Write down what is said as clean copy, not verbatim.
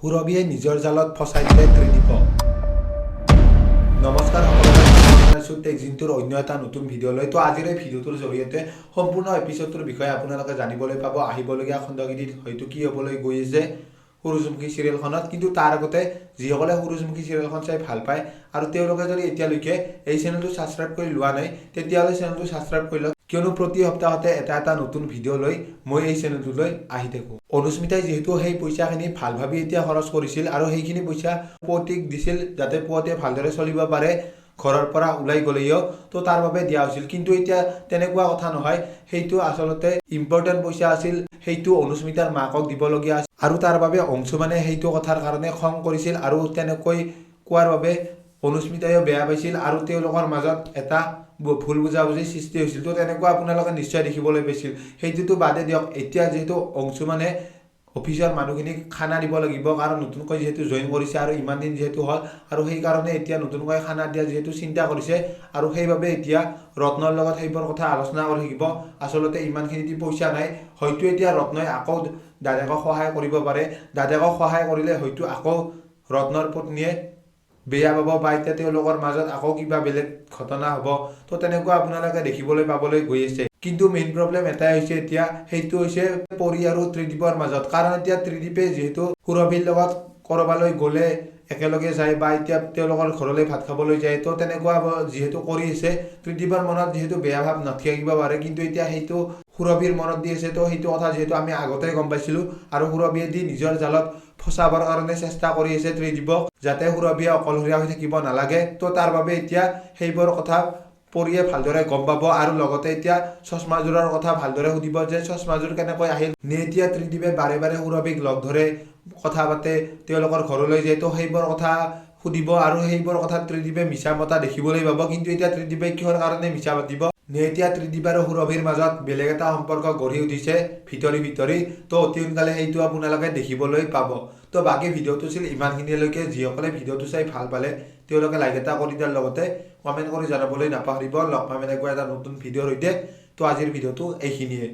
সুৰভিয়ে নিজৰ জালত ফসাই দিলে ত্ৰিদীপ। নমস্কাৰ সকলোকে জিন্তুৰ অন্য এটা নতুন ভিডিঅ'লৈ। তো আজিৰ এই ভিডিঅ'টোৰ জৰিয়তে সম্পূৰ্ণ এপিছডটোৰ বিষয়ে আপোনালোকে জানিবলৈ পাব। আহিবলগীয়া খণ্ডগিৰিত হয়তো কি হ'বলৈ গৈ আছে সূৰুযমুখী চিৰিয়েলখনত। কিন্তু তাৰ আগতে যিসকলে সূৰুযমুখী চিৰিয়েলখন চাই ভাল পায় আৰু তেওঁলোকে যদি এতিয়ালৈকে এই চেনেলটো ছাবস্ক্ৰাইব কৰি লোৱা নাই তেতিয়াহ'লে চেনেলটো ছাবস্ক্ৰাইব কৰি লওক, কিয়নো প্ৰতি সপ্তাহতে এটা নতুন ভিডিঅ' লৈ মই এই চেনেলটোলৈ আহি থাকোঁ। অনুস্মিতাই যিহেতু সেই পইচাখিনি ভাল ভাবি এতিয়া খৰচ কৰিছিল আৰু সেইখিনি পইচা পুৱতিক দিছিল যাতে পুৱতিয়ে ভালদৰে চলিব পাৰে ঘৰৰ পৰা ওলাই গ'লেও, তো তাৰ বাবে দিয়া হৈছিল। কিন্তু এতিয়া তেনেকুৱা কথা নহয়, সেইটো আচলতে ইম্পৰ্টেণ্ট পইচা আছিল, সেইটো অনুস্মিতাৰ মাকক দিবলগীয়া আছিল আৰু তাৰ বাবে অংশুমানে সেইটো কথাৰ কাৰণে খং কৰিছিল আৰু তেনেকৈ কোৱাৰ বাবে অনুস্মিতাইও বেয়া পাইছিল আৰু তেওঁলোকৰ মাজত এটা ভুল বুজাবুজিৰ সৃষ্টি হৈছিল। তো তেনেকুৱা আপোনালোকে নিশ্চয় দেখিবলৈ পাইছিল। সেইটোতো বাদে দিয়ক, এতিয়া যিহেতু অংশুমানে অফিচৰ মানুহখিনিক খানা দিব লাগিব, কাৰণ নতুনকৈ যিহেতু জইন কৰিছে আৰু ইমান দিন যিহেতু হ'ল, আৰু সেইকাৰণে এতিয়া নতুনকৈ খানা দিয়া যিহেতু চিন্তা কৰিছে আৰু সেইবাবে এতিয়া ৰত্নৰ লগত সেইবোৰ কথা আলোচনা কৰি থাকিব। আচলতে ইমানখিনি দি পইচা নাই, হয়তো এতিয়া ৰত্নই আকৌ দাদাকক সহায় কৰিব পাৰে। দাদাকক সহায় কৰিলে হয়তো আকৌ ৰত্নৰ পত্নীয়ে বেয়া পাব বা এতিয়া তেওঁলোকৰ মাজত আকৌ কিবা বেলেগ ঘটনা হ'ব। তো তেনেকুৱা আপোনালোকে দেখিবলৈ পাবলৈ গৈ আছে। কিন্তু মেইন প্ৰব্লেম এটাই হৈছে এতিয়া, সেইটো হৈছে পৰি আৰু ত্ৰিদীপৰ মাজত। কাৰণ এতিয়া ত্ৰিদীপে যিহেতু সুৰভিৰ লগত ক'ৰবালৈ গ'লে একেলগে যায় বা এতিয়া তেওঁলোকৰ ঘৰলৈ ভাত খাবলৈ যায়, তো তেনেকুৱা যিহেতু কৰি আছে, ত্ৰিদীপৰ মনত যিহেতু বেয়া ভাৱ নাথাকিব পাৰে, কিন্তু এতিয়া সেইটো সুৰভিৰ মনত দি আছে। তো সেইটো কথা যিহেতু আমি আগতেই গম পাইছিলোঁ আৰু সুৰভিয়ে দি নিজৰ জালত ফচাবৰ কাৰণে চেষ্টা কৰি আছে ত্ৰিদীপক, যাতে সুৰভিয়ে অকলশৰীয়া হৈ থাকিব নালাগে। তো তাৰ বাবে এতিয়া সেইবোৰ কথা পৰিয়ে ভালদৰে গম পাব আৰু লগতে এতিয়া চশমাযোৰৰ কথা ভালদৰে সুধিব যে চশমাযোৰ কেনেকৈ আহিল। নে এতিয়া ত্ৰিদীপে বাৰে বাৰে সুৰভিক লগ ধৰে, কথা পাতে, তেওঁলোকৰ ঘৰলৈ যায়, তো সেইবোৰ কথা সুধিব আৰু সেইবোৰ কথাত ত্ৰিদীপে মিছা মতা দেখিবলৈ পাব। কিন্তু এতিয়া ত্ৰিদীপে কিহৰ কাৰণে মিছা পাতিব? নে এতিয়া ত্ৰিদীপ আৰু সুৰভিৰ মাজত বেলেগ এটা সম্পৰ্ক গঢ়ি উঠিছে ভিতৰি, তো অতি সোনকালে সেইটো আপোনালোকে দেখিবলৈ পাব। তো বাকী ভিডিঅ'টো আছিল ইমানখিনিলৈকে। যিসকলে ভিডিঅ'টো চাই ভাল পালে তেওঁলোকে লাইক এটা কৰি দিয়াৰ লগতে কমেণ্ট কৰি জনাবলৈ নাপাহৰিব। লগ পাম এনেকুৱা এটা নতুন ভিডিঅ'ৰ সৈতে। তো আজিৰ ভিডিঅ'টো এইখিনিয়ে।